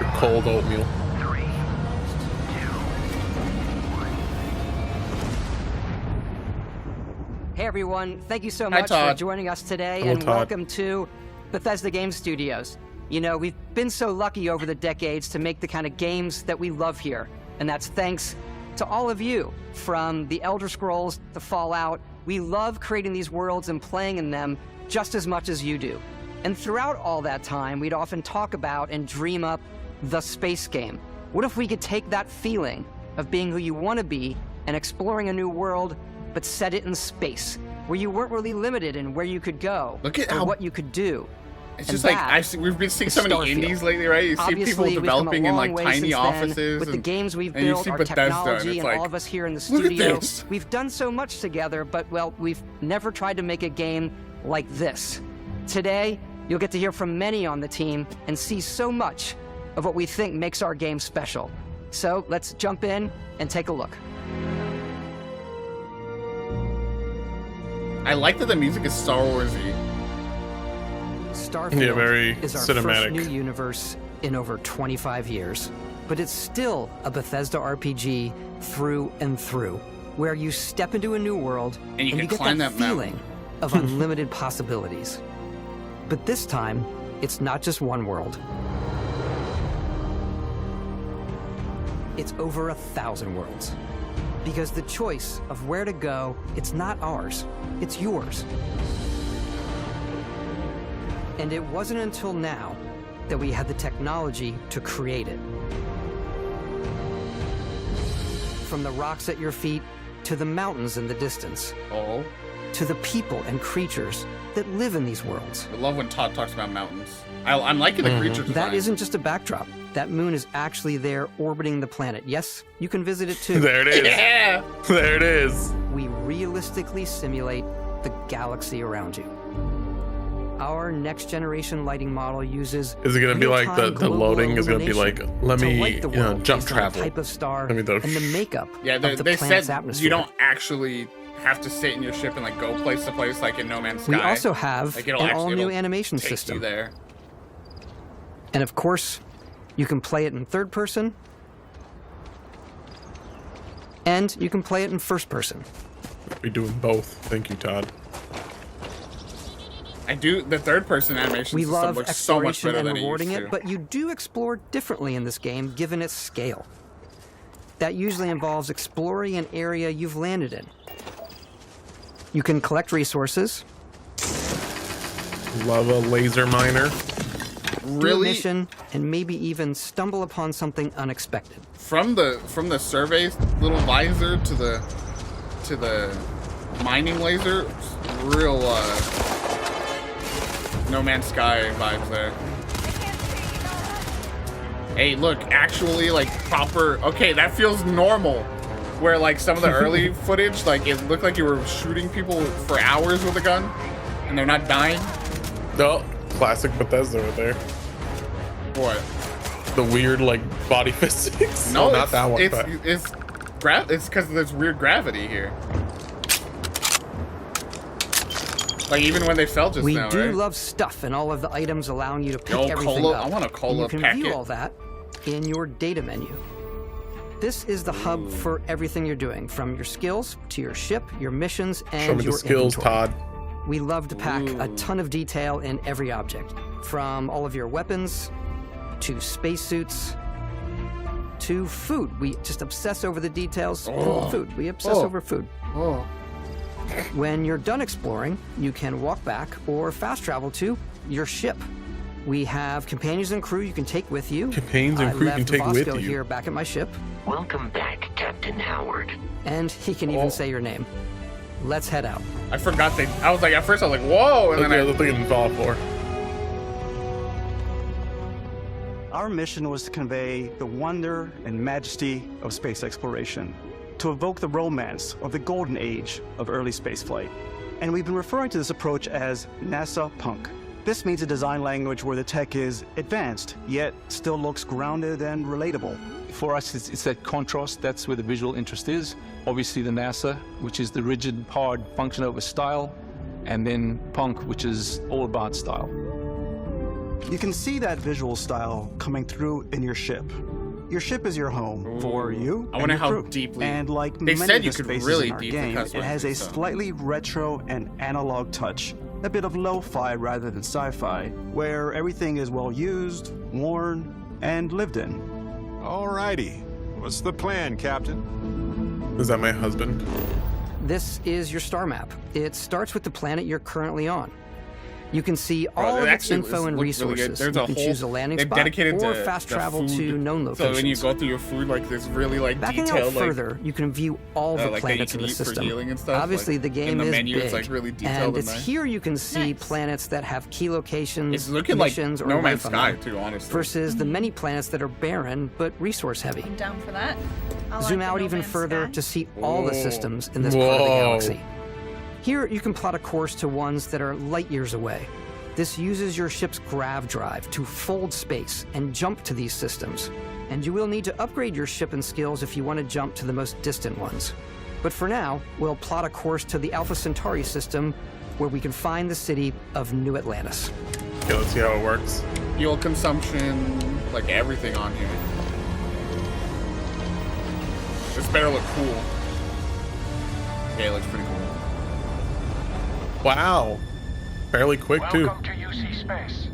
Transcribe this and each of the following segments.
Or cold oatmeal. Hey everyone, thank you so much for joining us today. Hello, and Todd. Welcome to Bethesda Game Studios. You know, we've been so lucky over the decades to make the kind of games that we love here. And that's thanks to all of you, from the Elder Scrolls to Fallout. We love creating these worlds and playing in them just as much as you do. And throughout all that time, we'd often talk about and dream up the space game. What if we could take that feeling of being who you want to be and exploring a new world, but set it in space, where you weren't really limited in where you could go or what you could do? It's just like we've been seeing so many Starfield. indies lately, right? You see people Obviously, developing we've in come a like long way tiny since then offices, with the games we've and you built, see our Bethesda, technology, and it's and like, all of us here in the look at studio. this. We've done so much together, but well, we've never tried to make a game like this. Today, you'll get to hear from many on the team and see so much of what we think makes our game special. So let's jump in and take a look. I like that the music is Star Warsy. Starfield very is our cinematic. first new universe in over 25 years, but it's still a Bethesda RPG through and through, where you step into a new world And you can get climb that that mountain. feeling of unlimited possibilities. But this time, it's not just one world. It's over 1,000 worlds. Because the choice of where to go, it's not ours, it's yours. And it wasn't until now that we had the technology to create it. From the rocks at your feet to the mountains in the distance, to the people and creatures that live in these worlds. I love when Todd talks about mountains. I'm liking the creature design. That isn't just a backdrop. That moon is actually there orbiting the planet. Yes, you can visit it too. There it is. Yeah! There it is. We realistically simulate the galaxy around you. Our next generation lighting model uses Is it going to be like the real-time loading global is going to be like, illumination let to me, light the you know, world jump based on the travel. type of star Let me and the makeup Yeah, of the they planet's said atmosphere. you don't actually have to sit in your ship and like go place to place like in No Man's Sky. We also have like, an all-new animation take system. You there. And of course, you can play it in third person, and you can play it in first person. We're doing both. Thank you, Todd. I do the third person animation We system love looks so much exploration better and than rewarding it it, used to. but you do explore differently in this game given its scale. That usually involves exploring an area you've landed in. You can collect resources. Love a laser miner. Do a mission, and maybe even stumble upon something unexpected. From the survey little visor to the mining laser, real No Man's Sky vibes there. Hey, look, actually like proper. Okay, that feels normal. Where like some of the early footage, like it looked like you were shooting people for hours with a gun, and they're not dying. No, classic Bethesda right there. What? The weird like body physics. No, not that one. It's because there's weird gravity here. Like even when they fell just now, We do right? love stuff and all of the items allowing you to pick Yo, everything cola. up. I want a cola and you can packet. view all that in your data menu. This is the hub for everything you're doing, from your skills to your ship, your missions, and Show me your the skills, inventory. Todd. We love to pack a ton of detail in every object, from all of your weapons to spacesuits to food. We just obsess over the details. Food. We obsess over food. When you're done exploring, you can walk back or fast travel to your ship. We have companions and crew you can take with you. Companions and crew you can take with Bosco you. here back at my ship, Welcome back, Captain Howard. and he can even say your name. Let's head out. I forgot they. I was like, at first I was like, whoa, and then I looked like it fall for. Our mission was to convey the wonder and majesty of space exploration, to evoke the romance of the golden age of early spaceflight. And we've been referring to this approach as NASA Punk. This means a design language where the tech is advanced, yet still looks grounded and relatable. For us, it's that contrast. That's where the visual interest is. Obviously the NASA, which is the rigid, hard function over style, and then Punk, which is all about style. You can see that visual style coming through in your ship. Your ship is your home for you. I wonder and your how crew. deeply. And like They many said of you the could spaces really in our deep game, the cuss it has a words, so. slightly retro and analog touch, a bit of lo-fi rather than sci-fi, where everything is well used, worn, and lived in. Alrighty. What's the plan, Captain? Is that my husband? This is your star map. It starts with the planet you're currently on. You can see all of its actually info and looks really good. resources. There's You a can whole- choose a landing they've spot dedicated or to fast the travel food. to known So locations. when you go through your food, like this really like Backing detailed, out like further, you can view all the like that you planets can in the eat for system. healing and stuff, Obviously, like, the game in the is menu, big, it's, like, really detailed and and it's nice. here you can see Nice. planets that have key locations, it's looking like missions, or No Man's life on Sky them, too, honestly. versus the many planets that are barren but resource heavy. I'm down for that. I Zoom like the out No even Man's further Sky. to see all the Whoa. systems in this part of the Whoa. galaxy. Here, you can plot a course to ones that are light years away. This uses your ship's grav drive to fold space and jump to these systems. And you will need to upgrade your ship and skills if you want to jump to the most distant ones. But for now, we'll plot a course to the Alpha Centauri system, where we can find the city of New Atlantis. Okay, let's see how it works. Fuel consumption, like everything on here. This better look cool. Yeah, it looks pretty cool. Wow. Fairly quick, too. Welcome to UC Space.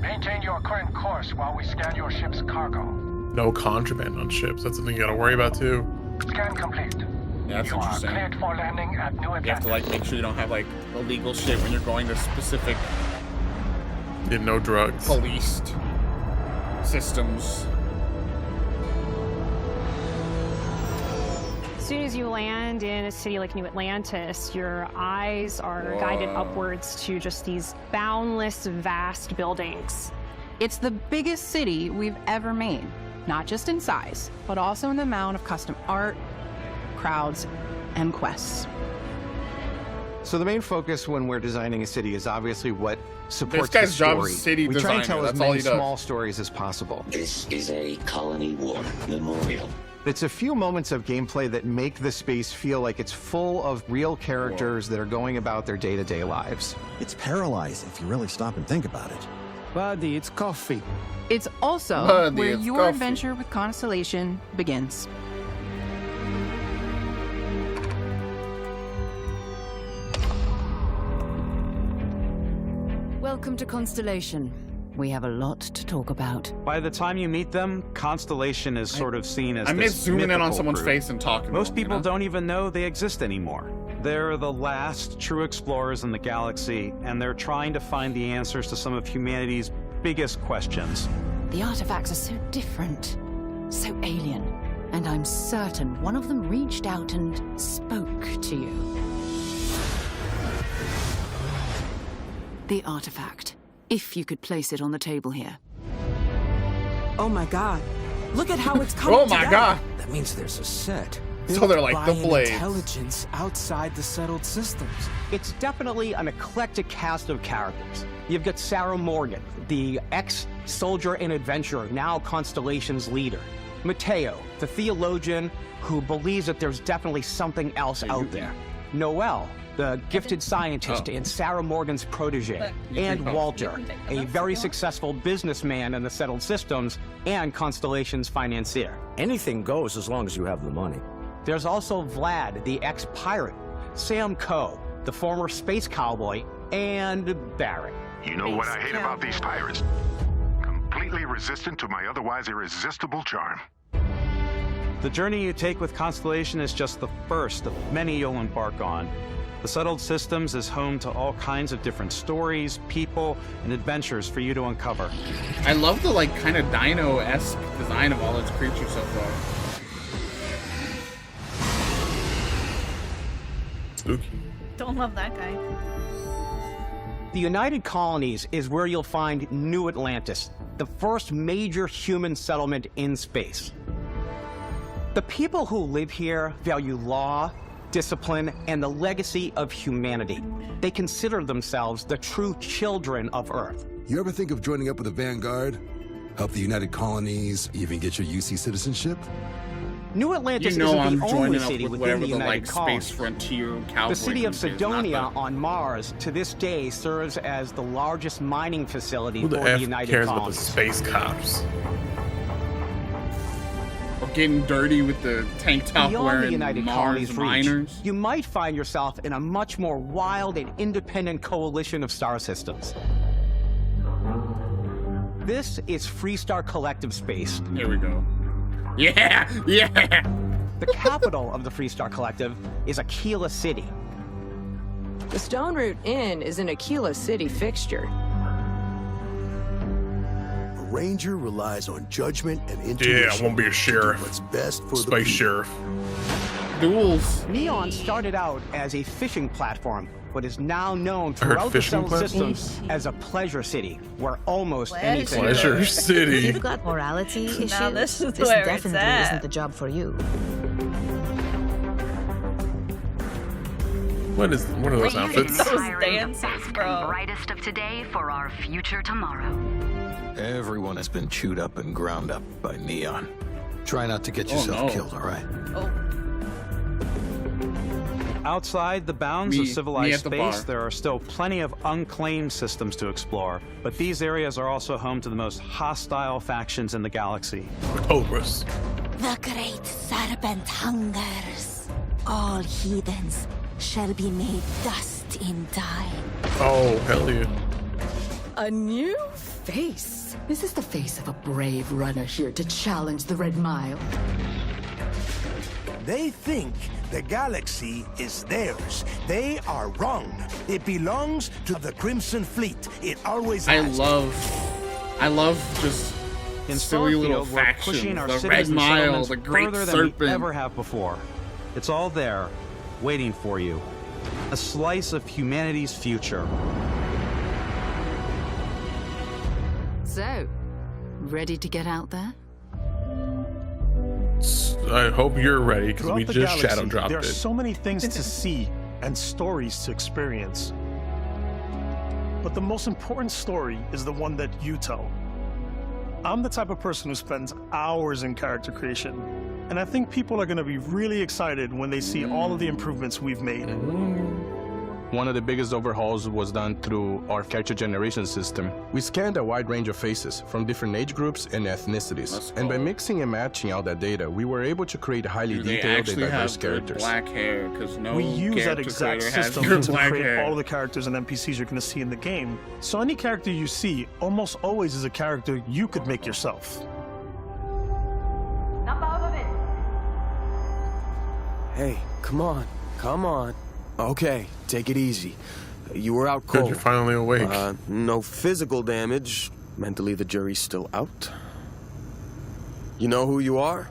Maintain your current course while we scan your ship's cargo. No contraband on ships. That's something you gotta worry about, too. Scan complete. Yeah, that's You are interesting. cleared for landing at New You have to Atlantis. like make sure you don't have like illegal shit when you're going to specific Did no drugs. policed systems. As soon as you land in a city like New Atlantis, your eyes are guided upwards to just these boundless, vast buildings. It's the biggest city we've ever made, not just in size, but also in the amount of custom art, crowds, and quests. So the main focus when we're designing a city is obviously what supports guy's the job story. is city we try designer. and tell That's as all many he does. small stories as possible. This is a colony war memorial. It's a few moments of gameplay that make the space feel like it's full of real characters that are going about their day-to-day lives. It's paralyzing if you really stop and think about it. Buddy, it's coffee. It's also Buddy, where it's your coffee. adventure with Constellation begins. Welcome to Constellation. We have a lot to talk about. By the time you meet them, Constellation is sort of seen as I miss this zooming in on mythical someone's group. face and talking. Most to them, people you know? don't even know they exist anymore. They're the last true explorers in the galaxy, and they're trying to find the answers to some of humanity's biggest questions. The artifacts are so different, so alien, and I'm certain one of them reached out and spoke to you. The artifact, if you could place it on the table here. Oh my god. Look at how it's coming Oh my together. god. That means there's a set. So they're like built the by an Blades. Intelligence outside the settled systems. It's definitely an eclectic cast of characters. You've got Sarah Morgan, the ex-soldier and adventurer, now Constellation's leader. Mateo, the theologian who believes that there's definitely something else out there. Noelle, the gifted scientist and Sarah Morgan's protege. And Walter, a very successful businessman in the settled systems and Constellation's financier. Anything goes as long as you have the money. There's also Vlad, the ex-pirate, Sam Coe, the former space cowboy, and Barrett. You know what I hate about these pirates? Completely resistant to my otherwise irresistible charm. The journey you take with Constellation is just the first of many you'll embark on. The Settled Systems is home to all kinds of different stories, people, and adventures for you to uncover. I love the like kind of dino-esque design of all its creatures so far. Spooky. Don't love that guy. The United Colonies is where you'll find New Atlantis, the first major human settlement in space. The people who live here value law, discipline, and the legacy of humanity. They consider themselves the true children of Earth. You ever think of joining up with the Vanguard? Help the United Colonies, even get your UC citizenship? New Atlantis You know isn't I'm the only joining up city with within whatever the the United like Colonies. space frontier cowboy. The city of thing is, not Sidonia the- on Mars to this day serves as the largest mining facility Who for the the F United cares about the Colonies. space cops? Or getting dirty with the tank top Beyond the wearing United Mars Colonies reach, miners. you might find yourself in a much more wild and independent coalition of star systems. This is Freestar Collective Space. Here we go. Yeah, yeah. The capital of the Freestar Collective is Aquila City. The Stone Root Inn is an Aquila City fixture. A ranger relies on judgment and intuition. Yeah, I won't be a sheriff. What's best for the Space people. sheriff. Duels. Neon started out as a fishing platform, but is now known I heard throughout the fishing Cell platforms? system as a pleasure city, where almost Pleasure. anything Pleasure goes. City. You've got morality issues. Now this is where it's definitely at. isn't the job for you. What are those outfits? Those dances, bro. Brightest of today for our future tomorrow. Everyone has been chewed up and ground up by Neon. Try not to get Oh, yourself no. killed, all right? Oh, Outside the bounds Me of civilized at the space, bar. there are still plenty of unclaimed systems to explore, but these areas are also home to the most hostile factions in the galaxy. Cobras. The great serpent hungers. All heathens shall be made dust in time. Oh, hell yeah. A new face. This is the face of a brave runner here to challenge the Red Mile. They think the galaxy is theirs. They are wrong. It belongs to the Crimson Fleet. It always I has. love just In silly little Starfield, we're factions. pushing our The cities Red and Mile, settlements the Great further than we Serpent. ever have before. It's all there, waiting for you. A slice of humanity's future. So, ready to get out there? I hope you're ready because Throughout we the just galaxy, shadow dropped there are it. so many things to see and stories to experience. But the most important story is the one that you tell. I'm the type of person who spends hours in character creation, and I think people are going to be really excited when they see all of the improvements we've made. One of the biggest overhauls was done through our character generation system. We scanned a wide range of faces from different age groups and ethnicities. And by mixing and matching all that data, we were able to create highly They detailed and actually diverse have good characters. black hair because no We use that character exact creator has system good to black create hair. all of the characters and NPCs you're going to see in the game. So any character you see almost always is a character you could make yourself. Hey, come on. Come on. Okay, take it easy. You were out cold. Good, you're finally awake. No physical damage. Mentally, the jury's still out. You know who you are?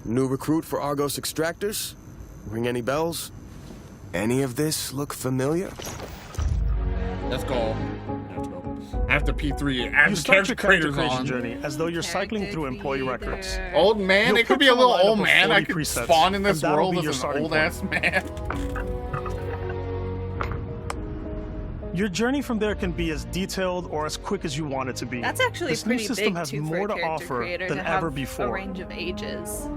New recruit for Argos Extractors? Ring any bells? Any of this look familiar? Let's go. After P3, after You start your character creators creation on. journey as though you're cycling through employee records. Old man, You'll it could pick be a from little lineup old of man. I 40 could presets, spawn in and this that'll world be as your an starting old ass man. Your journey from there can be as detailed or as quick as you want it to be. that's actually this new pretty system big has too for more a to character offer creator than to have ever a before. range of ages.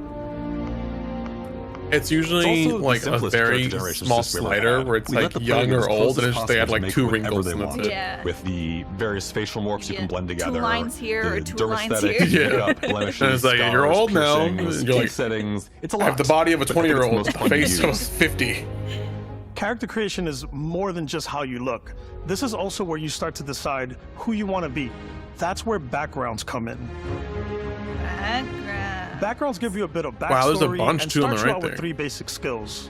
It's usually It's also the like a simplest very character generation small system we've ever slider had. where it's We let like the player young get or as close old, and as it's just they add possible like to make 2 whatever wrinkles they and that's wanted. it. Yeah. With the various facial morphs you can blend together. lines here or the two lines dermesthetics, here. makeup, blemishes, And it's like, scars, you're old now. piercings, You're like, teeth settings. It's a lot. I have the body of a but I think it's 20-year-old, most the fun to face of a use. 50. Character creation is more than just how you look. This is also where you start to decide who you want to be. That's where backgrounds come in. Backgrounds give you a bit of backstory Wow, there's a bunch and too on the start you right out with there. 3 basic skills.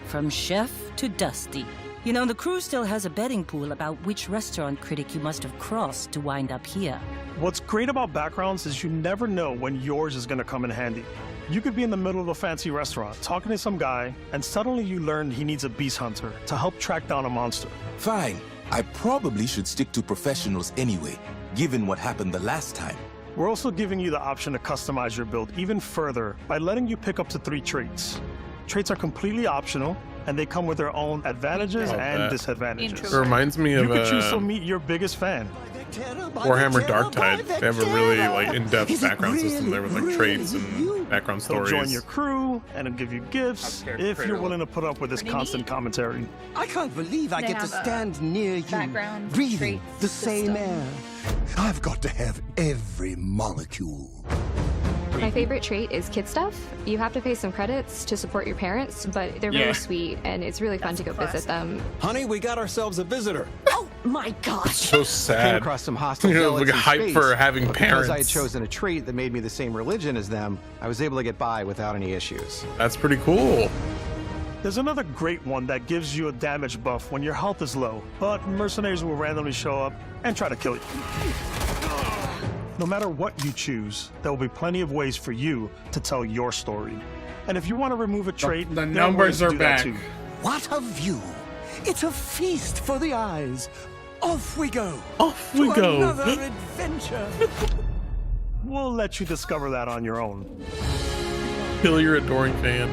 From chef to dusty. You know, the crew still has a betting pool about which restaurant critic you must have crossed to wind up here. What's great about backgrounds is you never know when yours is going to come in handy. You could be in the middle of a fancy restaurant talking to some guy, and suddenly you learn he needs a beast hunter to help track down a monster. Fine. I probably should stick to professionals anyway, given what happened the last time. We're also giving you the option to customize your build even further by letting you pick up to 3 traits. Traits are completely optional, and they come with their own advantages Oh, and that. disadvantages. It reminds me You of could choose to meet your biggest fan. Warhammer Darktide. They have a really like in-depth background system there with like traits and background They'll stories. join your crew and it'll give you gifts if you're willing to put up with this constant commentary. I can't believe I They get to have a stand near you, background breathing traits the same system. air. I've got to have every molecule. My favorite trait is kid stuff. You have to pay some credits to support your parents, but they're Yeah. really sweet, and it's really fun to go visit them. Honey, we got ourselves a visitor. Oh my gosh! So sad. Came across some hostile You know, zealots like in hype space, for having but because I had parents. chosen a trait that made me the same religion as them, I was able to get by without any issues. That's pretty cool. There's another great one that gives you a damage buff when your health is low, but mercenaries will randomly show up and try to kill you. No matter what you choose, there will be plenty of ways for you to tell your story. And if you want to remove a trait, The there numbers ways to are do that back. too. What a view! It's a feast for the eyes. Off we go. Off we to go. Another adventure. We'll let you discover that on your own. Kill your adoring fan.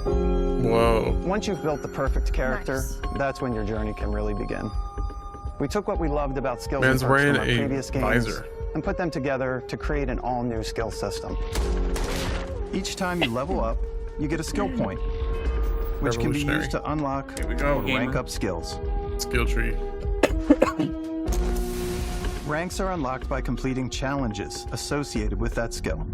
Whoa. Once you've built the perfect character, that's when your journey can really begin. We took what we loved about skills and Man's perks wearing from our a previous games visor. and put them together to create an all-new skill system. Each time you level up, you get a skill point, which can be Revolutionary. used to unlock we go, or rank gamer. up skills. Skill tree. Ranks are unlocked by completing challenges associated with that skill.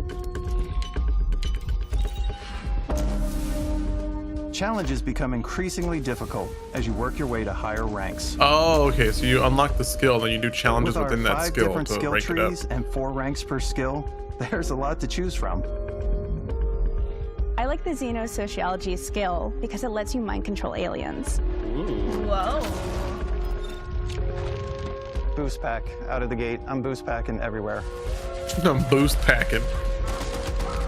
Challenges become increasingly difficult as you work your way to higher ranks. Oh, okay. So you unlock the skill, then you do challenges With our within that 5 skill different to skill rank it up. trees and 4 ranks per skill, there's a lot to choose from. I like the xenosociology skill because it lets you mind control aliens. Whoa. Boost pack out of the gate. I'm boost packing everywhere. I'm boost packing.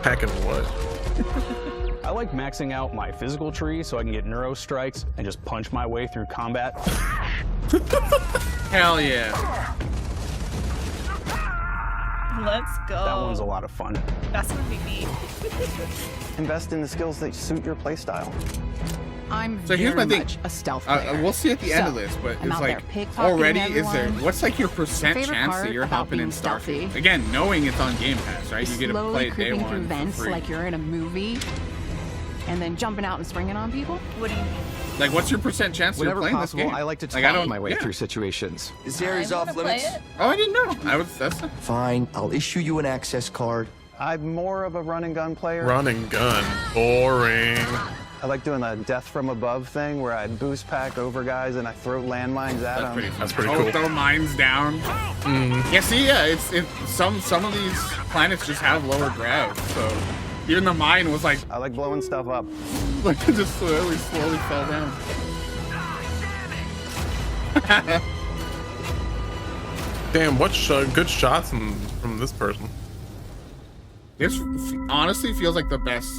Packing what? I like maxing out my physical tree so I can get neuro strikes and just punch my way through combat. Hell yeah. Let's go. That one's a lot of fun. That's gonna be me. Invest in the skills that suit your playstyle. I'm So here's very my thing. much a stealth player. We'll see at the end of So, this, but I'm it's out like there pickpocketing already is there. everyone. What's like your percent Favorite chance that part you're about hopping in being stealthy? Starfield? Again, knowing it's on Game Pass, right? You get to Slowly play it day creeping through one vents for free. like you're in a movie, and then jumping out and springing on people. What do you mean? Like, what's your percent chance you're Whenever playing possible, this game? I like to talk Like, I don't, my way yeah. through situations. This area's I off wanna play limits. it. Oh, I didn't know. That's Fine, I'll issue you an access card. I'm more of a run and gun player. Run and gun. Boring. I like doing the death from above thing where I boost pack over guys and I throw landmines at them. That's pretty oh, cool. throw mines down. Yeah, see, yeah, it's some of these planets just have lower grav, so even the mine was like I like blowing stuff up. like it just slowly fell down. Damn, what good shots from this person. This honestly feels like the best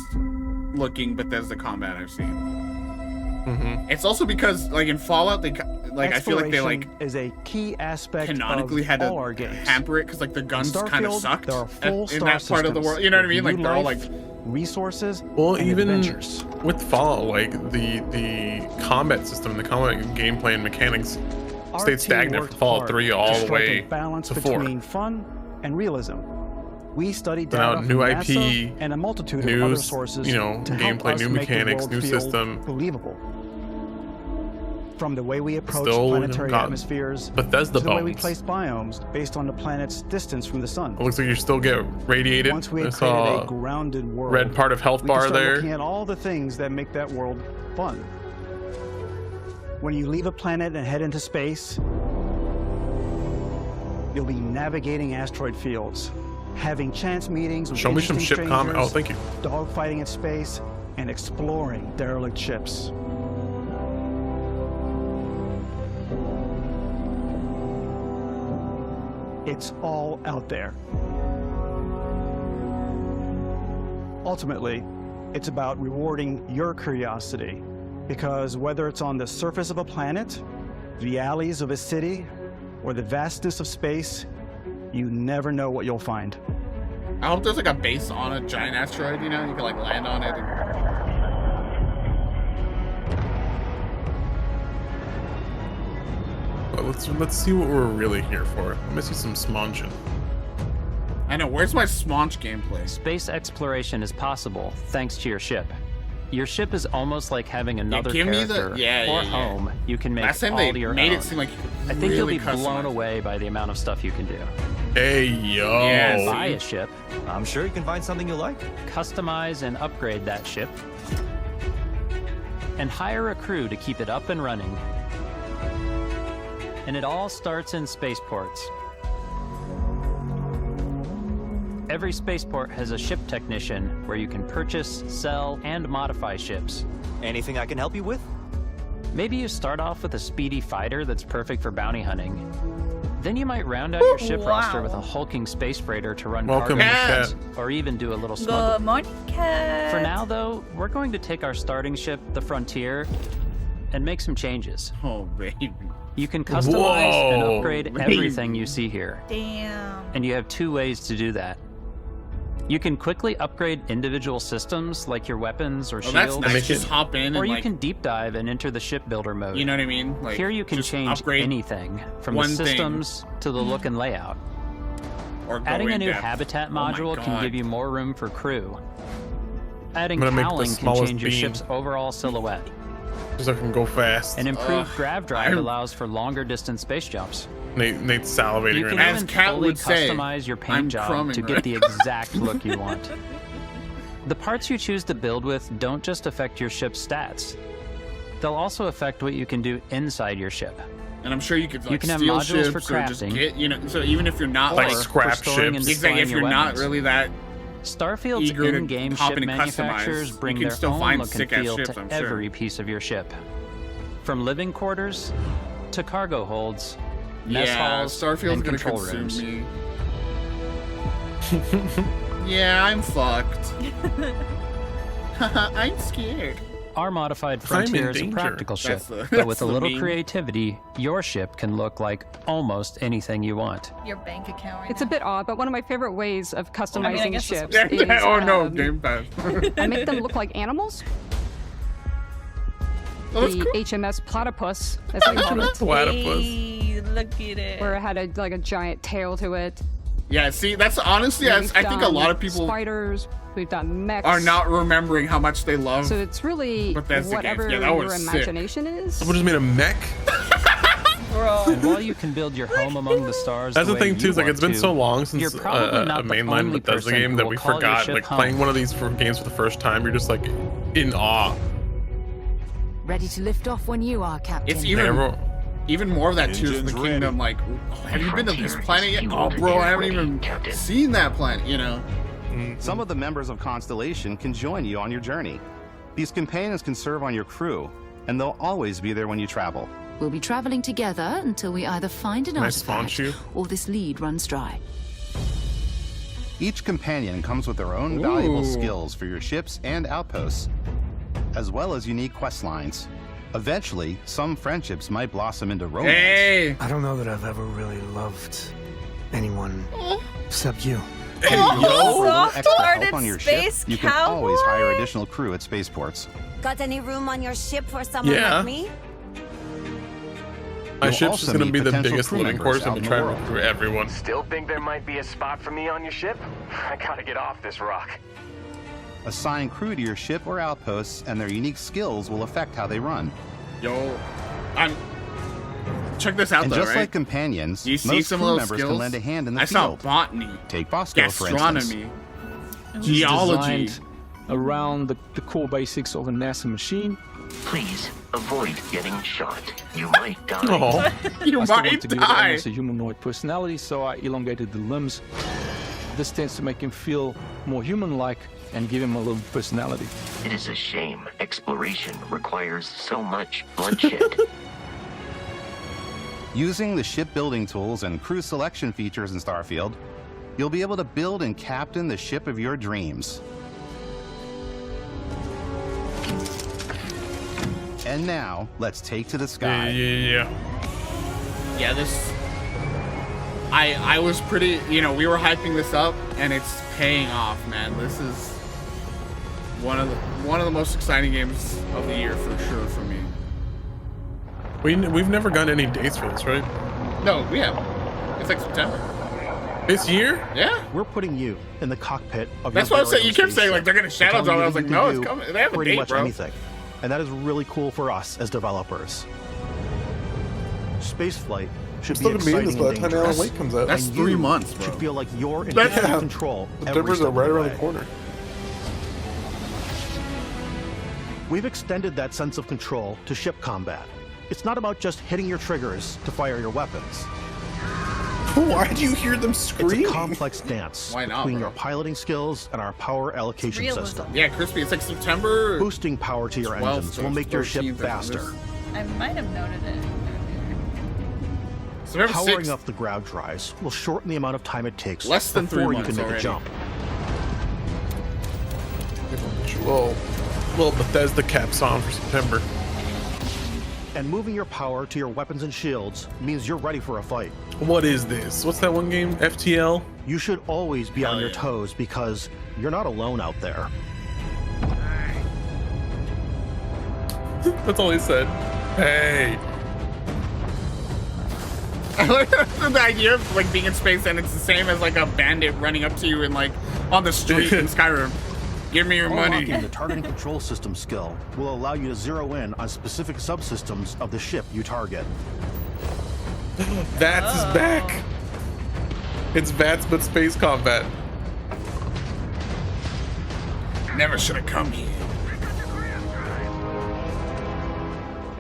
looking Bethesda combat I've seen. It's also because, like, in Fallout, they like I feel like they like Exploration is a key aspect canonically of had all to our games. hamper it because like the guns kind of Starfield, sucked there are full in star that part of the systems world. You know what I mean? with Like new they're all life, like resources. Well, and even adventures. with Fallout, like the combat system, the combat gameplay and mechanics Our stayed team stagnant worked from Fallout hard 3 to all the strike way a balance to 4. between fun and realism. We studied So now data new from IP, NASA and a multitude of other new, sources you know, to help gameplay, us new make the mechanics, world new feel system. believable. From the way we approach Still planetary got atmospheres Bethesda to the way we bones. place biomes based on the planet's distance from the sun. It looks like you still get radiated. Once we I had saw created a grounded world, red part of health we could bar start there. looking at all the things that make that world fun. When you leave a planet and head into space, you'll be navigating asteroid fields, having chance meetings with Show me some interesting ship comment. Oh, strangers, thank you. dogfighting in space, and exploring derelict ships. It's all out there. Ultimately, it's about rewarding your curiosity, because whether it's on the surface of a planet, the alleys of a city, or the vastness of space, you never know what you'll find. I hope there's like a base on a giant asteroid, you know? You can like land on it. Well, let's see what we're really here for. Let me see some smonging. I know, where's my smonch gameplay? Space exploration is possible thanks to your ship. Your ship is almost like having another give me the- character yeah, or yeah. home you can make Last time all they your made own. it seem like you could I think you'll really be blown customize. away by the amount of stuff you can do. Hey, yo. Buy a ship. I'm sure you can find something you like. Customize and upgrade that ship. And hire a crew to keep it up and running. And it all starts in spaceports. Every spaceport has a ship technician where you can purchase, sell, and modify ships. Anything I can help you with? Maybe you start off with a speedy fighter that's perfect for bounty hunting. Then you might round out your ship roster with a hulking space freighter to run Welcome, cargo, Cat. or even do a little smuggling. Good morning, Cat. For now, though, we're going to take our starting ship, the Frontier, and make some changes. Oh, baby. You can customize and Whoa, upgrade baby. everything you see here. Damn. And you have 2 ways to do that. You can quickly upgrade individual systems like your weapons or Oh, shields. that's nice. Just hop in or and you like, can deep dive and enter the shipbuilder mode. you know what I mean? Like, Here you can just change upgrade anything, from the one thing. systems to the look and layout. Or go Adding a in new depth. habitat Oh my module can God. give you more room for crew. Adding I'm gonna make the cowling can smallest change your beam. ship's overall silhouette. So I can go fast. An improved Ugh, grav drive I'm- allows for longer distance space jumps. Nate's salivating You right can now. even As Kat fully would say, customize your I'm paint job crumbing to right get the exact look you want. The parts you choose to build with don't just affect your ship's stats. They'll also affect what you can do inside your ship. And I'm sure you could like, You can have steal modules ships for or just crafting. get, you know, so even if you're not Like like, scrap for storing and ships. exactly, if displaying you're your not weapons. really that Starfield's eager to in-game hop ship in and customize, manufacturers you bring can their still own find look and sick-ass feel ships, to I'm sure. every piece of your ship. From living quarters to cargo holds, mess yeah, halls, Starfield's and gonna control consume rooms. me. Yeah, I'm fucked. I'm scared. Our modified I'm in Frontier is a danger. practical ship, That's the- but with that's a the little meme. creativity, your ship can look like almost anything you want. Your bank account right It's a bit odd, but one of my favorite ways of customizing guess ships that's is Oh no, Game Pass. I make them look like animals. Oh, that's The cool. HMS Platypus, as I call it, Platypus. Hey, look at it. where it had a giant tail to it. Yeah, see, that's honestly, I We've think a done lot of people spiders. We've done mechs. are not remembering how much they love. So it's really Bethesda games. whatever Yeah, that your was sick. imagination is. Someone just made a mech. Bro. And while you can build your home among the stars, That's the way thing you too. Is like want it's been to, so long you're since probably a not the mainline only Bethesda person game who that will we call your forgot. ship Like home. playing one of these games for the first time, you're just like in awe. Ready to lift off when you are, Captain. It's even Never- even more of that Tears of the Engine's Kingdom. Like, oh, have you been to this planet yet? Oh, bro, I haven't even seen that planet. You know. Some of the members of Constellation can join you on your journey. These companions can serve on your crew, and they'll always be there when you travel. We'll be traveling together until we either find an Can I spawn artifact you? or this lead runs dry. Each companion comes with their own valuable skills for your ships and outposts, as well as unique quest lines. Eventually, some friendships might blossom into romance. Hey. I don't know that I've ever really loved anyone except you. For a little extra Soft-hearted help on your ship, space you can always cowboy. hire additional crew at spaceports. Got any room on your ship for someone Yeah. like me? My You'll ship's also just gonna meet be the potential biggest crew living members quarters. out I'm in the trying to world. recruit everyone. Still think there might be a spot for me on your ship? I gotta get off this rock. Assign crew to your ship or outposts, and their unique skills will affect how they run. Yo, check this out And though, just right? like companions, You see most some crew of those members skills? can lend a hand in the I saw field. botany, Take Bosco, for instance. gastronomy, It's geology. designed around the core basics of a NASA machine. Please avoid getting shot. You might die. Oh, You I still might want to give it die. almost a humanoid personality, so I elongated the limbs. This tends to make him feel more human-like and give him a little personality. It is a shame. Exploration requires so much bloodshed. Using the shipbuilding tools and crew selection features in Starfield, you'll be able to build and captain the ship of your dreams. And now, let's take to the sky. Yeah, this. I was pretty. You know, we were hyping this up, and it's paying off, man. This is one of the most exciting games of the year for sure for me. We've never gotten any dates for this, right? No, we have. It's like September. This year? Yeah. We're putting you in the cockpit of That's your what I'm saying. very You kept own saying like they're gonna spaceship, shadow telling drop. you I was that like, you no, can it's do coming. They have a pretty date, much bro. anything. And that is really cool for us as developers. Spaceflight should be Still gonna be in exciting this by the and time Alan dangerous. Wake comes out. That's And 3 you months, bro. should feel like you're in That's- complete control The every Denver's step are right of the around the way. corner. We've extended that sense of control to ship combat. It's not about just hitting your triggers to fire your weapons. Why do you hear them scream? It's a complex dance Why not, between bro? your piloting skills and our power allocation realism. system. Yeah, Crispy. It's like September. Boosting power to your 12th engines or will make your ship 13th or faster. something. I might have noted it. September Powering 6th. up the ground drives will shorten the amount of time it takes Less than 3 before you months can make already. a jump. Little Bethesda caps on for September. And moving your power to your weapons and shields means you're ready for a fight. What is this? What's that one game? FTL? You should always be on Hell your yeah. toes because you're not alone out there. That's all he said. Hey. I like the idea of like being in space and it's the same as like a bandit running up to you and like on the street in Skyrim. Give me your money. Unlocking the targeting control system skill will allow you to zero in on specific subsystems of the ship you target. VATS is back. It's VATS but space combat. Never should have come here.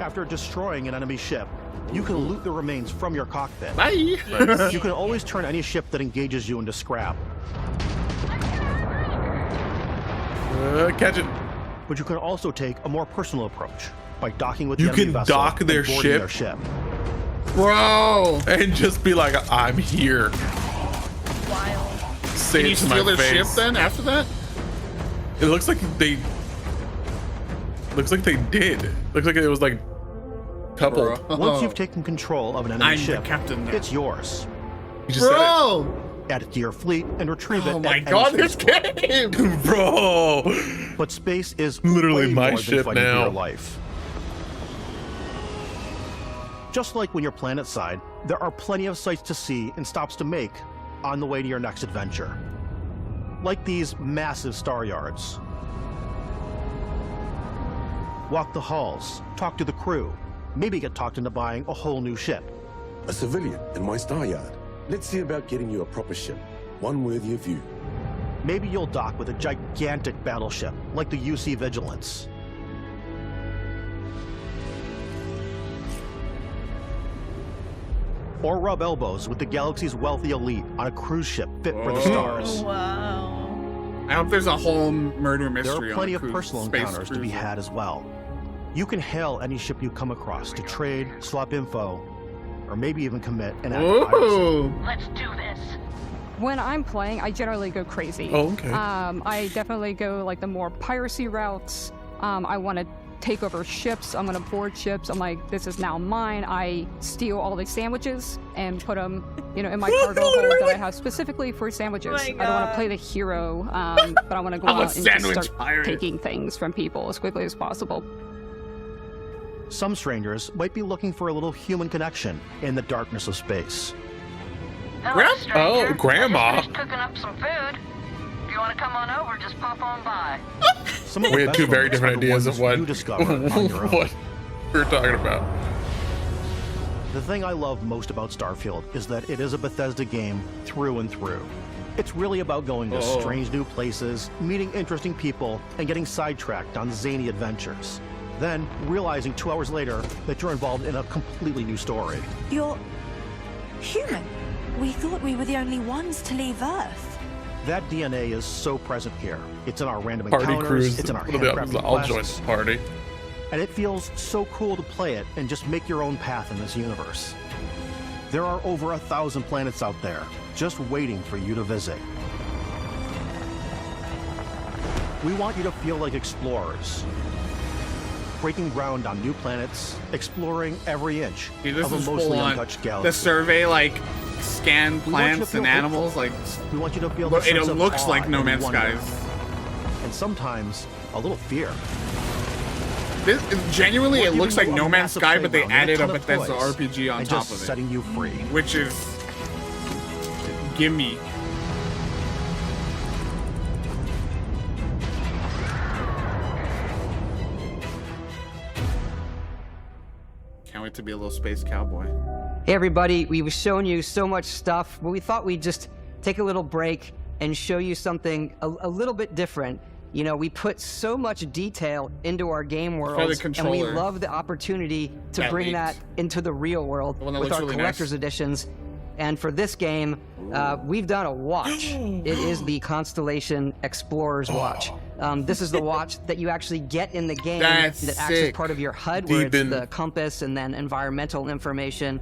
After destroying an enemy ship, you can loot the remains from your cockpit. Bye. You can always turn any ship that engages you into scrap. Catch it. But you can also take a more personal approach by docking with You the enemy can vessel dock and their boarding ship? their ship. Bro. And just be like, I'm here. Wild. Say Can you it to steal my their ship face. then after that? It looks like they. Looks like they did. Looks like it was like coupled. Once you've taken control of an enemy I'm the ship, captain now. it's yours. You just said Bro. Add it to your fleet and retrieve it. Oh at my any god, this spaceport. game. it. Bro. But space is Literally way my more than ship fighting for now. your life. Just like when you're planetside, there are plenty of sights to see and stops to make on the way to your next adventure. Like these massive star yards. Walk the halls, talk to the crew, maybe get talked into buying a whole new ship. A civilian in my star yard. Let's see about getting you a proper ship, one worthy of you. Maybe you'll dock with a gigantic battleship, like the UC Vigilance. Or rub elbows with the galaxy's wealthy elite on a cruise ship fit for the stars. Wow. I hope there's a whole murder mystery. There are plenty on of cruise, personal space encounters to be cruise. had as well. You can hail any ship you come across to trade, swap info, or maybe even commit an act of piracy. Ooh. Let's do this. When I'm playing, I generally go crazy. Oh, okay. I definitely go like the more piracy routes. I want to take over ships. I'm going to board ships. I'm like, this is now mine. I steal all these sandwiches and put them, in my cargo hold that I have specifically for sandwiches. Oh my I don't want God. to play the hero, but I want to go I'm a out and just sandwich start pirate. taking things from people as quickly as possible. Some strangers might be looking for a little human connection in the darkness of space. Oh, Grandma. Cooking up some food. If you want to come on over, just pop on by. Some of the We had best two very moments different are the ideas ones of what, you discover on your own. what we were talking about. The thing I love most about Starfield is that it is a Bethesda game through and through. It's really about going to Oh. strange new places, meeting interesting people, and getting sidetracked on zany adventures. Then realizing 2 hours later that you're involved in a completely new story. You're human. We thought we were the only ones to leave Earth. That DNA is so present here. It's in our random Party encounters, cruise. it's in our It'll be- handcrafted I'll join quests, the party. and it feels so cool to play it and just make your own path in this universe. There are over 1,000 planets out there, just waiting for you to visit. We want you to feel like explorers, breaking ground on new planets, exploring every inch Dude, this of a is mostly full on. untouched The galaxy. survey like scan plants and animals. Like, we want you to feel the it sense of looks awe like No and Man's wonder. Skies. And sometimes a little fear. Genuinely, We're it looks like giving you No a Man's massive Sky, but they playground and added a ton of Bethesda toys, RPG on and top just of it, setting you free. which is gimme. Can't wait to be a little space cowboy. Hey everybody, we were showing you so much stuff, but we thought we'd just take a little break and show you something a little bit different. You know, we put so much detail into our game worlds, and we love the opportunity to bring that into the real world with our collector's editions. And for this game, we've done a watch. It is the Constellation Explorer's watch. This is the watch that you actually get in the game that acts as part of your HUD, where it's the compass and then environmental information.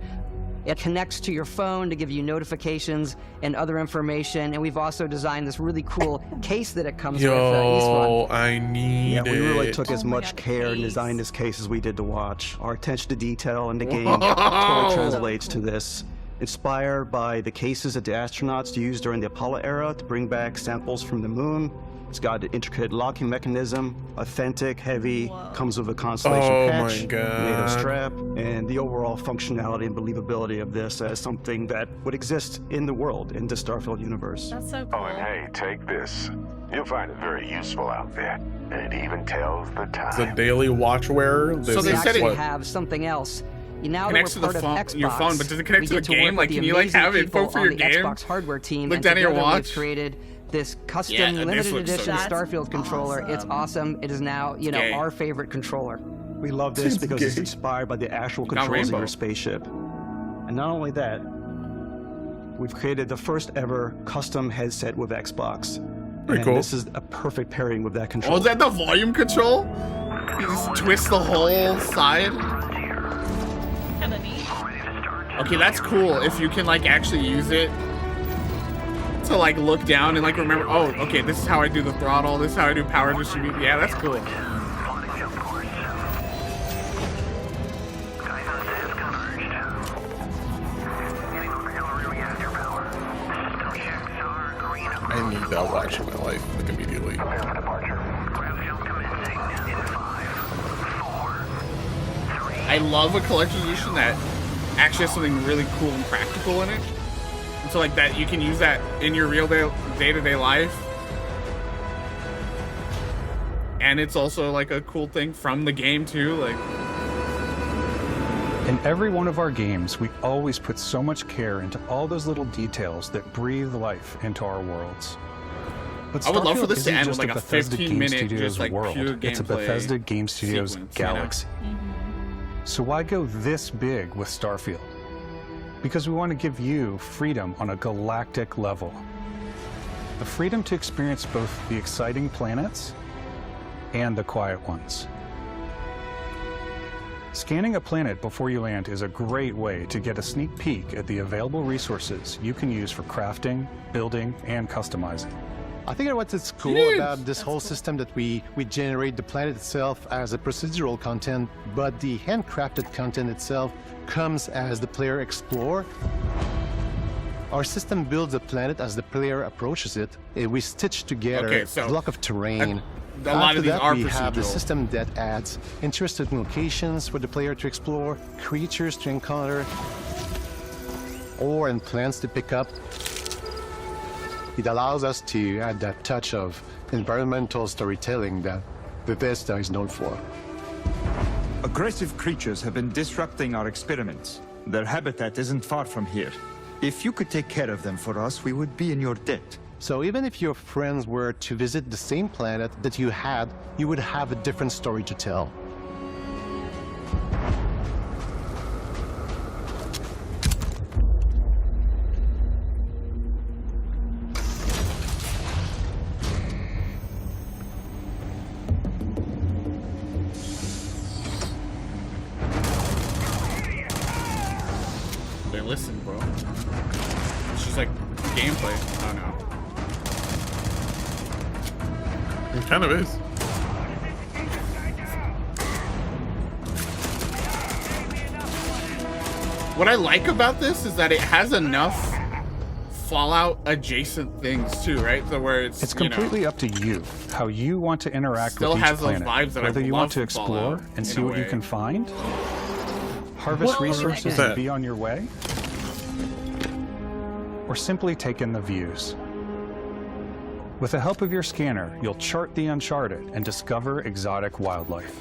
It connects to your phone to give you notifications and other information. And we've also designed this really cool case that it comes with. Yo, I need we really took Oh as much care in designing this case as we did the watch. Our attention to detail in the game totally translates to this. Inspired by the cases that the astronauts used during the Apollo era to bring back samples from the moon. It's got an intricate locking mechanism, authentic, heavy, comes with a Constellation patch, NATO strap, and the overall functionality and believability of this as something that would exist in the world, in the Starfield universe. That's so cool. Oh, and hey, take this. You'll find it very useful out there. And it even tells the time. It's a daily watch wearer. So they actually have something else. Now Connects that to we're the part of Xbox, your phone, but does it connect to the game? Like, can you like have info for your the game? Xbox hardware team, Look and down at your together watch. we've created this custom Yeah, this limited looks so edition good. Starfield controller. It's awesome. It is now, you know, gay. our favorite controller. We love this because it's inspired by the actual Got controls of rainbow. your spaceship. And not only that, we've created the first ever custom headset with Xbox. Pretty and cool. This is a perfect pairing with that control. Oh, is that the volume control? You just twist the whole side. Kinda neat. Okay, that's cool if you can like actually use it to like look down and like remember, oh, okay, this is how I do the throttle, this is how I do power distribution. Yeah, that's cool. I need that watch in my life, like immediately. I love a collector's edition that actually has something really cool and practical in it. And so like that you can use that in your real day-to-day life. And it's also like a cool thing from the game too, like in every one of our games, we always put so much care into all those little details that breathe life into our worlds. But I would love for Starfield this to isn't end just with like a Bethesda Game 15-minute Studios just like world. pure It's a gameplay Bethesda Game Studios sequence, you know? galaxy. So why go this big with Starfield? Because we want to give you freedom on a galactic level. The freedom to experience both the exciting planets and the quiet ones. Scanning a planet before you land is a great way to get a sneak peek at the available resources you can use for crafting, building, and customizing. I think what's cool about this whole system that we generate the planet itself as a procedural content, but the handcrafted content itself comes as the player explore. Our system builds a planet as the player approaches it. We stitch together a block of terrain. a lot of these are we have the procedural. system that adds interesting locations for the player to explore, creatures to encounter, ore and plants to pick up. It allows us to add that touch of environmental storytelling that Bethesda is known for. Aggressive creatures have been disrupting our experiments. Their habitat isn't far from here. If you could take care of them for us, we would be in your debt. So even if your friends were to visit the same planet that you had, you would have a different story to tell. They listen, bro. It's just like gameplay. Oh no. It kind of is. What I like about this is that it has enough Fallout adjacent things too, right? So where it's completely up to you how you want to interact Still with each has those planet. vibes that I Whether you love want to from explore Fallout, and see in a what you way. can find, harvest resources and be on your way, or simply take in the views. With the help of your scanner, you'll chart the uncharted and discover exotic wildlife.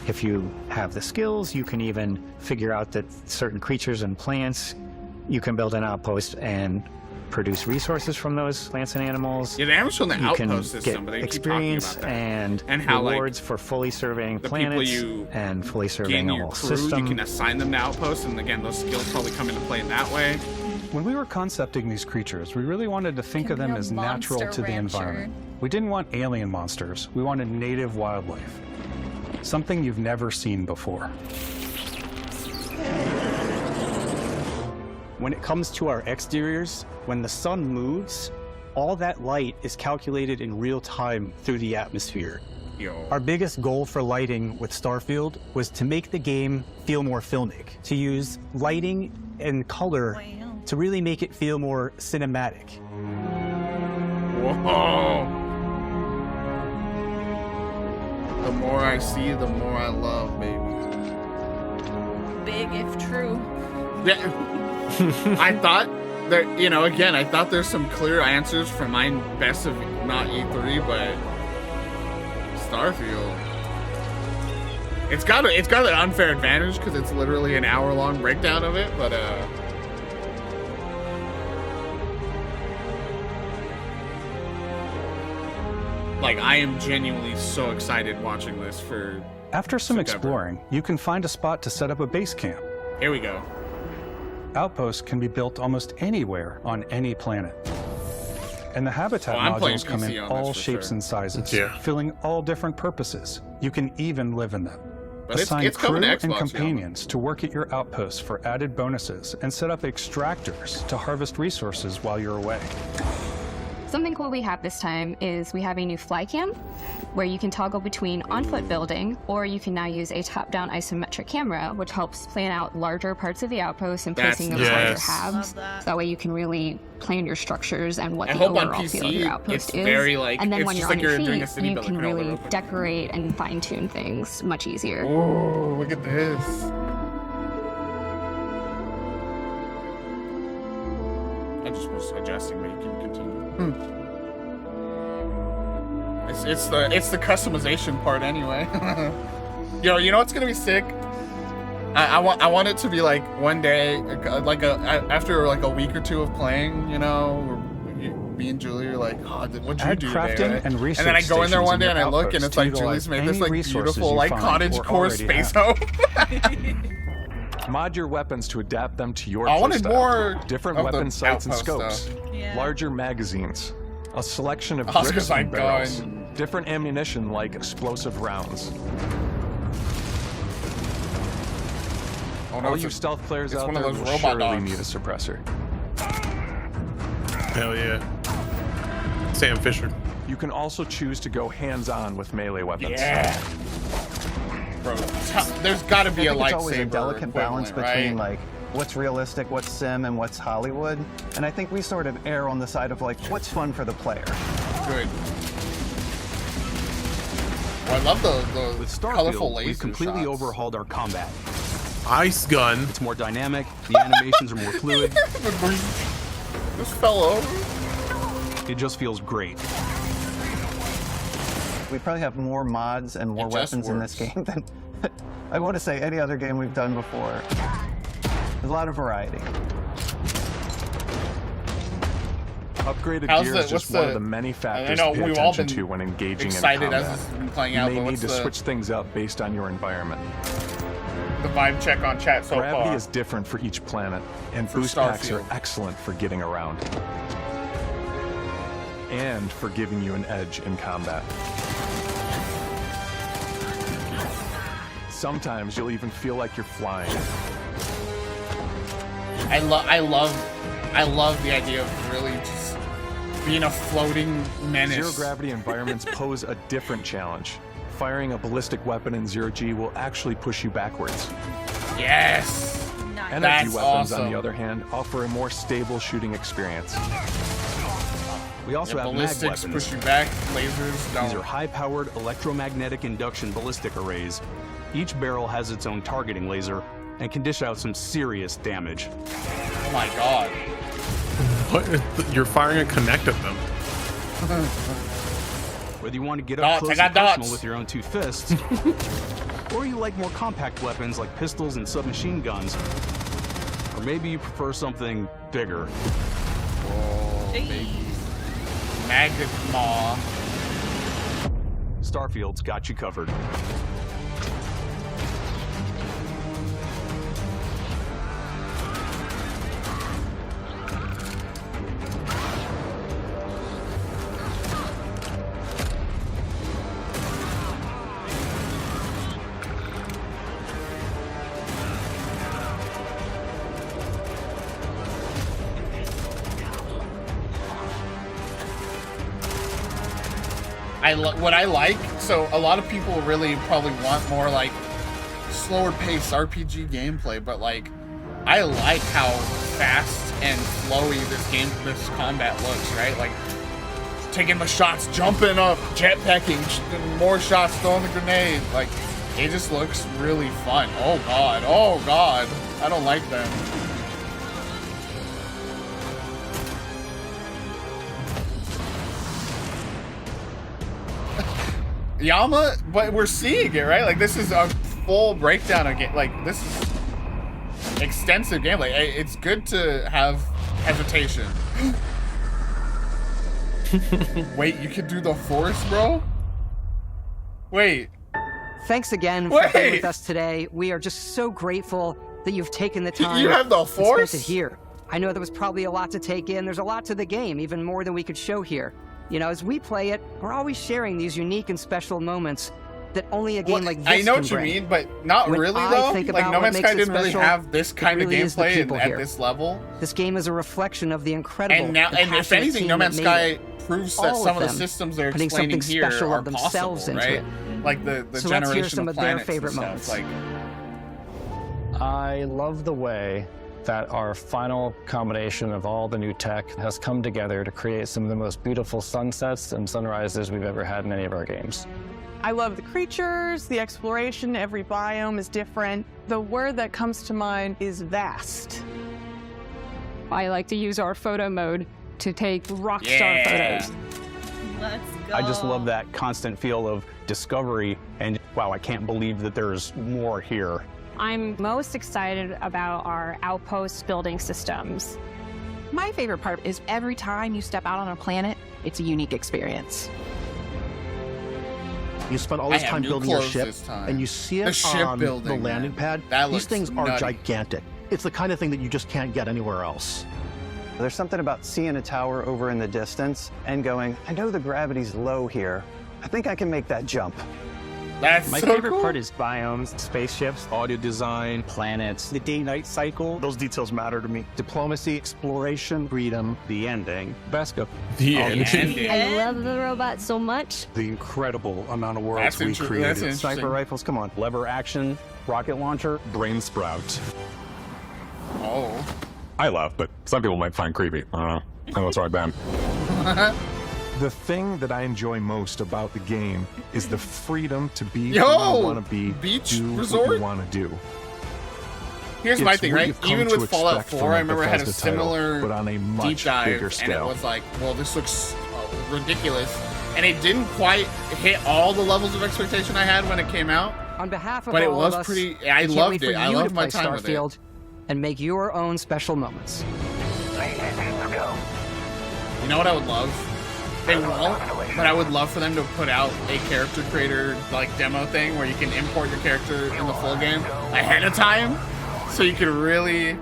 If you have the skills, you can even figure out that certain creatures and plants, you can build an outpost and produce resources from those plants and animals. Yeah, they haven't shown the You can outpost system, get but they keep talking experience about that. and how, like, rewards for fully surveying the planets people you and fully get surveying in the your whole crew, system. you can assign them to outposts, and again, those skills probably come into play in that way. When we were concepting these creatures, we really wanted to think of them as natural to the environment. We didn't want alien monsters. We wanted native wildlife. Something you've never seen before. When it comes to our exteriors, when the sun moves, all that light is calculated in real time through the atmosphere. Our biggest goal for lighting with Starfield was to make the game feel more filmic, to use lighting and color to really make it feel more cinematic. Whoa! The more I see, the more I love, baby. Big if true. Yeah. I thought there, again, I thought there's some clear answers for my best of not E3, but Starfield. It's got an unfair advantage because it's literally an hour-long breakdown of it, but like, I am genuinely so excited watching this for. After some exploring, you can find a spot to set up a base camp. Here we go. Outposts can be built almost anywhere on any planet. And the habitat modules come in all shapes and sizes, filling all different purposes. You can even live in them. But Assign it's crew coming to and Xbox, companions to work at your outposts for added bonuses, and set up extractors to harvest resources while you're away. Something cool we have this time is we have a new fly cam where you can toggle between on-foot building, or you can now use a top-down isometric camera, which helps plan out larger parts of the outpost and placing them inside your halves. So that way you can really plan your structures and what the overall feel of your outpost is. Very, like, and then it's when just you're like on your you're doing feet, a city you building can crawl really open. decorate and fine-tune things much easier. Oh, look at this. I just was adjusting, but you can continue. It's the customization part anyway. Yo, you know what's gonna be sick? I want it to be like one day, like after like a week or two of playing, me and Julie are like, oh, what'd you Add do crafting today? and research then I go in there stations one in day your and I look and outposts it's to like utilize Julie's made this any like resources beautiful you like find cottage or core already space have. home. Mod your weapons to adapt them to your I wanted playstyle. more Different of the weapon sights and outpost scopes, stuff. larger magazines, a selection of Oscar's grips like and barrels, going. different ammunition like explosive rounds. Oh, no, All it's you a- stealth players it's out one of there those will robot surely dogs. need a suppressor. Hell yeah. Sam Fisher. You can also choose to go hands-on with melee weapons. Yeah. Bro, there's got to be a I think it's always a lightsaber delicate balance equivalent, between right? like what's realistic, what's sim, and what's Hollywood. And I think we sort of err on the side of like what's fun for the player. Good. Oh, I love the With colorful Starfield, laser we've completely shots. overhauled our combat. Ice gun. It's more dynamic, the animations are more fluid. This fell over. It just feels great. We probably have more mods and more It just weapons in this game than I want to say any other game we've done before. There's a lot of variety. Upgraded How's gear the- is just what's one the- of the many I factors know to pay we've all attention been to when engaging excited in as combat. this has been playing You out, may but need what's to the- switch things up based on your environment. The vibe check on chat so Gravity far. is different for each planet, and For boost packs are Starfield. excellent for getting around. And for giving you an edge in combat. Sometimes you'll even feel like you're flying. I love the idea of really just being a floating menace. Zero gravity environments pose a different challenge. Firing a ballistic weapon in zero G will actually push you backwards. Yes. Nice. Energy weapons, on the other hand, offer a more stable shooting experience. We also have mag ballistics weapons. push you back, lasers don't. These are high-powered electromagnetic induction ballistic arrays. Each barrel has its own targeting laser and can dish out some serious damage. Oh my god. What? You're firing a connect at them. Whether you want to get up Dots, close I got and personal dots. with your own 2 fists, or you like more compact weapons like pistols and submachine guns, or maybe you prefer something bigger. Oh, baby. Magnet Maw. Starfield's got you covered. What I like, so a lot of people really probably want more like slower paced RPG gameplay, but like I like how fast and flowy this combat looks, right? Like taking the shots, jumping up, jetpacking, more shots, throwing the grenade. Like it just looks really fun. Oh god, I don't like them. Yama, but we're seeing it, right? Like this is a full breakdown of game. Like this is extensive gameplay. It's good to have hesitation. Wait, you can do the force, bro? Wait. Thanks again for being with us today. We are just so grateful that you've taken the time. You have the and force? spent it here. I know there was probably a lot to take in. There's a lot to the game, even more than we could show here. You know, as we play it, we're always sharing these unique and special moments that only a game like this I know can what you bring. mean, but not When really I though. think Like about No what Man's makes Sky it didn't really special, have this kind it of really is the gameplay people at here. this level. This game is a reflection of the incredible And now, and if passionate anything, team No that Man's made Sky it. proves that All some of the them systems they're putting explaining something here special are of themselves possible, into right? it. Like the So let's hear generation some of of their planets favorite and stuff. moments. Like I love the way that our final combination of all the new tech has come together to create some of the most beautiful sunsets and sunrises we've ever had in any of our games. I love the creatures, the exploration, every biome is different. The word that comes to mind is vast. I like to use our photo mode to take rockstar photos. Let's go. I just love that constant feel of discovery and wow, I can't believe that there's more here. I'm most excited about our outpost building systems. My favorite part is every time you step out on a planet, it's a unique experience. You spend all I this have time new building your clothes ship, this time. and you see The it ship on building, the landing man. pad. That These looks things are nutty. gigantic. It's the kind of thing that you just can't get anywhere else. There's something about seeing a tower over in the distance and going, I know the gravity's low here. I think I can make that jump. That's My so favorite cool. part is biomes, spaceships, Audio design, planets, the day-night cycle, Those details matter to me. Diplomacy, exploration, freedom, the ending. Beskha. The ending. I love the robot so much. The incredible amount of worlds That's we that's created. interesting. Sniper rifles, come on. Lever action, rocket launcher. Brain sprout. Oh. I love, but some people might find creepy. I don't know. I know it's right then. The thing that I enjoy most about the game is the freedom to be who Yo! you want to be, Beach do resort? what you want to do. Here's my It's thing, what right? you've come Even to with Fallout expect 4, from I a remember I had a Bethesda title, similar but on a deep much dive, bigger and scale. it was like, well, this looks ridiculous. And it didn't quite hit all the levels of expectation I had when it came out. On behalf of But it all was of us, pretty. we I can't loved wait for it. I you loved to my play time with it. Starfield and make your own special moments. You know what I would love? They won't, but I would love for them to put out a character creator like demo thing where you can import your character in the full game ahead of time, so you could really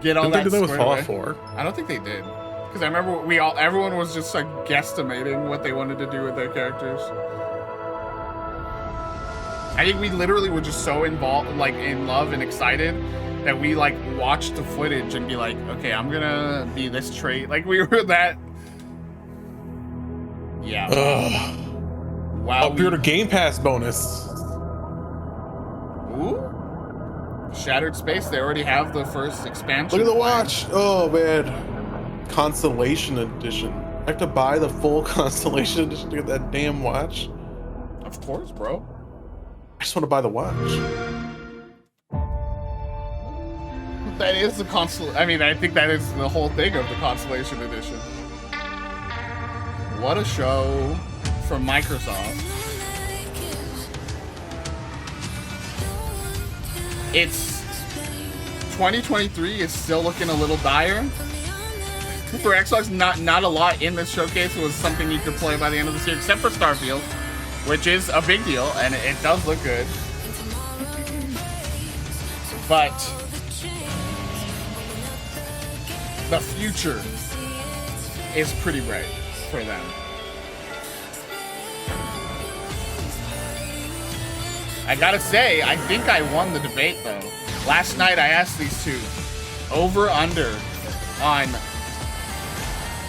get all Didn't they that. do that with squared Fallout away. 4? I don't think they did, because I remember everyone was just like guesstimating what they wanted to do with their characters. I think we literally were just so involved, like in love and excited, that we like watched the footage and be like, okay, I'm gonna be this trait. Like we were that. Yeah. Wow. Upgrade a Game Pass bonus. Ooh. Shattered Space. They already have the first expansion. Look at the plan. watch. Oh man, Constellation Edition. I have to buy the full Constellation Edition to get that damn watch. Of course, bro. I just want to buy the watch. That is the Constellation. I mean, I think that is the whole thing of the Constellation Edition. What a show from Microsoft. It's 2023 is still looking a little dire. For Xbox, not a lot in this showcase. It was something you could play by the end of this year, except for Starfield, which is a big deal, and it does look good. But the future is pretty bright for them. I gotta say, I think I won the debate though. Last night I asked these two, over under on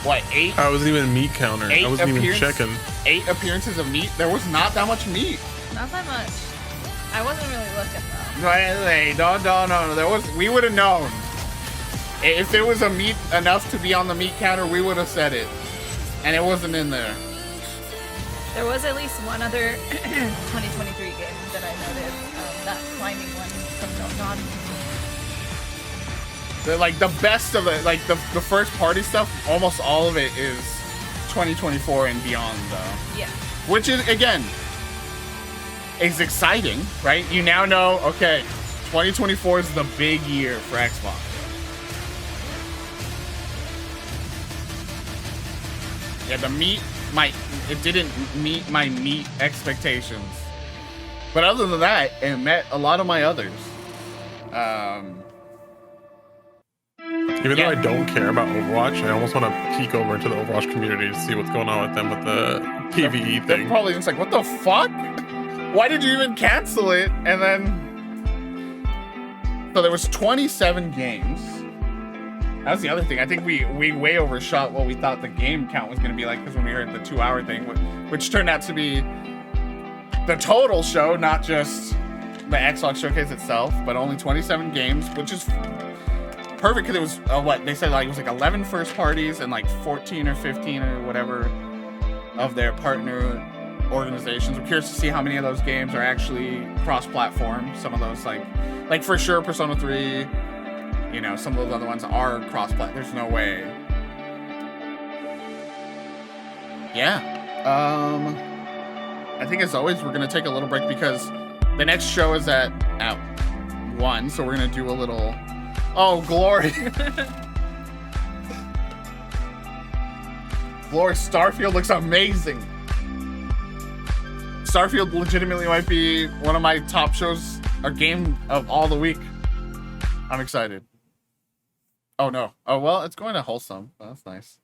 what, 8? I wasn't even a meat counter. I wasn't even checking. 8 appearances of meat. There was not that much meat. Not that much. I wasn't really looking though. No. There was. We would have known. If there was a meat enough to be on the meat counter, we would have said it, and it wasn't in there. There was at least one other 2023 game that I noted. That climbing one from Don. Like the best of it, like the first party stuff, almost all of it is 2024 and beyond though. Yeah. Which is, again, is exciting, right? You now know, okay, 2024 is the big year for Xbox. Yeah, the meat, it didn't meet my meat expectations. But other than that, it met a lot of my others. Even though I don't care about Overwatch, I almost want to peek over into the Overwatch community to see what's going on with them with the PvE They're thing. probably just like, what the fuck? Why did you even cancel it? And then, so there was 27 games. That was the other thing. I think we way overshot what we thought the game count was going to be like, because when we heard the 2-hour thing, which turned out to be the total show, not just the Xbox showcase itself, but only 27 games, which is perfect because it was what they said, like it was like 11 first parties and like 14 or 15 or whatever of their partner organizations. I'm curious to see how many of those games are actually cross-platform. Some of those, like for sure Persona 3, you know, some of those other ones are cross-platform. There's no way. Yeah. I think as always we're gonna take a little break because the next show is at 1, so we're gonna do a little. Oh, Glory. Glory, Starfield looks amazing. Starfield legitimately might be one of my top shows or game of all the week. I'm excited. Oh no. Oh well, it's going to Wholesome. Oh, that's nice.